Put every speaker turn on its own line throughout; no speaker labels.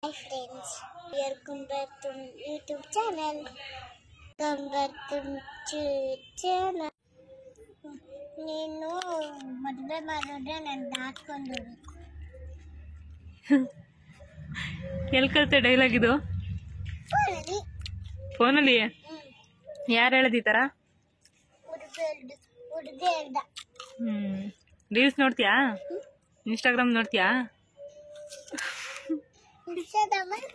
Hi friends, welcome back to YouTube channel. Come back to channel. ನೀನು ಮದುವೆ ಮಾಡಿದ್ರೆ ನಾನು ದಾಟ್ಕೊಂಡು
ಎಲ್ಲಿ ಕಲಿತೆ ಡೈಲಾಗ್ ಇದು? ಫೋನಲ್ಲಿ ಯಾರು ಹೇಳೋದು ಈ ಥರ?
ಹುಡುಗ ಹೇಳ್ದ.
ರೀಲ್ಸ್ ನೋಡ್ತೀಯಾ? ಇನ್ಸ್ಟಾಗ್ರಾಮ್ ನೋಡ್ತೀಯಾ?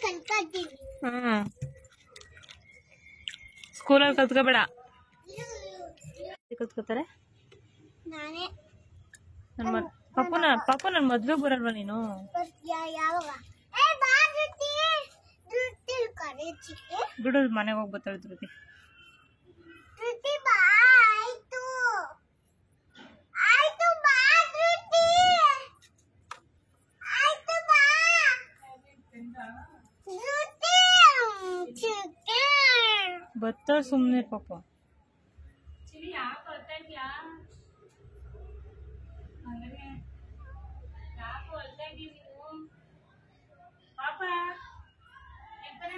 ಕಲ್ತ್ಕೊಳ್ತೀವಿ.
ಸ್ಕೂಲಲ್ಲಿ ಕಲ್ತ್ಕೋಬೇಡ. ಕಲ್ತ್ಕೋತಾರೆ.
ನಾನೇ
ಪಾಪು ನನ್ನ ಮದ್ವೆಗೆ ಬರಲ್ವಾ ನೀನು?
ಯಾವಾಗ
ಬಿಡು, ಮನೆಗೆ ಹೋಗಿ ಬರ್ತಾಳೆ ಧೃತಿ. ಬರ್ತಾಳೆ, ಸುಮ್ಮನೆ ಪಾಪ.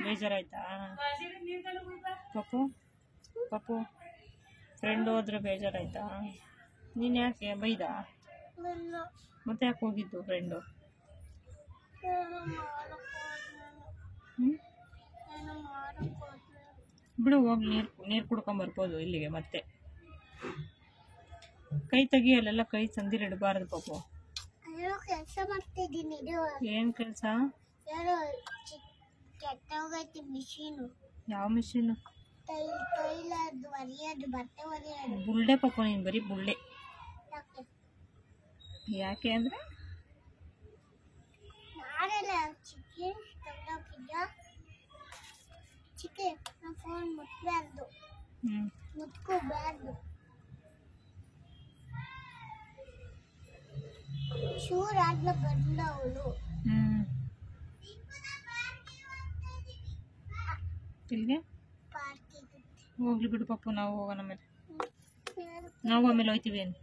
ಬೇಜಾರಾಯ್ತಾ ಪಾಪು? ಪಾಪು ಫ್ರೆಂಡ್ ಹೋದ್ರೆ ಬೇಜಾರಾಯ್ತಾ? ನೀನ್ ಯಾಕೆ ಬೈದ? ಮತ್ತೆ ಯಾಕೆ ಹೋಗಿದ್ದು ಫ್ರೆಂಡು? ಬಿಡು, ಹೋಗಿ ನೀರು ಕುಡ್ಕೊಂಡ್ ಬರ್ಬೋದು ಇಲ್ಲಿಗೆ. ಮತ್ತೆ ಕೈ ತೆಗಿ, ಅಲ್ಲೆಲ್ಲ ಕೈ ಸಂದಿಲ್ ಇಡಬಾರ್ದು ಪಾಪು.
ಕೆಲಸ ಮಾಡ್ತಿದ್ದೀನಿ.
ಏನ್ ಕೆಲಸ?
ಕೆಟ್ಟೋಗೈತಿ ಮಿಷಿನು.
ಯಾವ ಮಿಷಿನ್?
ಟೈಲರ್ದು ಒರೆಯೋದು, ಬಟ್ಟೆ ಒರೆಯೋದು.
ಬುಳ್ಳೆ ಪಾಪು, ನೀನ್ ಬರೀ ಬುಳ್ಳೆ. ಯಾಕೆ ಅಂದ್ರೆ
ನಾಳೆಲ್ಲ ಚಿಕನ್ ತಂದಾಕಿದ್ಯಾ? ಚಿಕನ್ ನಮ್ಮ ಫೋನ್ ಮುಟ್ಬಾರ್ದು, ಮುಟ್ಕೋಬಾರ್ದು. ಚೂರಾದ್ಲ ಬಂದವಳು.
ಇಲ್ಲಿಗೆ ಹೋಗ್ಲಿ ಬಿಡು ಪಾಪು, ನಾವು ಹೋಗೋಣ ಆಮೇಲೆ. ನಾವು ಆಮೇಲೆ ಹೋಯ್ತೀವಿ ಏನು?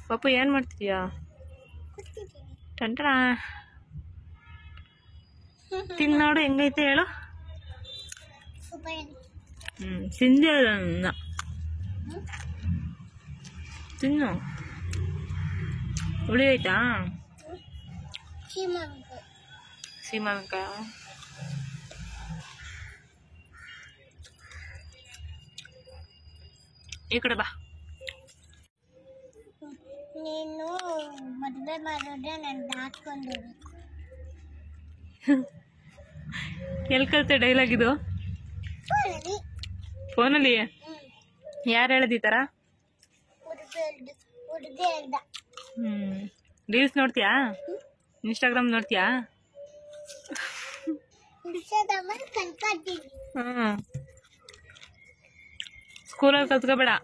ಪಾಪು ಏನ್ ಮಾಡ್ತಿದ್ಯಾ? ಟಂಟಣ ತಿನ್ ನೋಡು ಹೆಂಗೈತೆ ಹೇಳು. ತಿಂದೆ ತಿನ್ನು. ಹುಳಿ ಆಯ್ತಾ? ಸೀಮಾವಿನಕಾಯ ಈ ಕಡೆ ಬಾ.
ನೀನು ಮದುವೆ ಮಾಡಿದ್ರೆ ನಾನು ದಾಟ್ಕೊಂಡು
ಎಲ್ಲಿ ಕಲಿತೆ ಡೈಲಾಗ್ ಇದು? ಫೋನಲ್ಲಿ ಯಾರು ಹೇಳೋದು ಈ ಥರ?
ಹುಡುಗ ಹೇಳ್ದ.
ರೀಲ್ಸ್ ನೋಡ್ತೀಯಾ? ಇನ್ಸ್ಟಾಗ್ರಾಮ್ ನೋಡ್ತೀಯಾ?
ಕಲ್ತ್ಕೊಳ್ತೀವಿ.
ಸ್ಕೂಲಲ್ಲಿ ಕಲ್ತ್ಕೋಬೇಡ.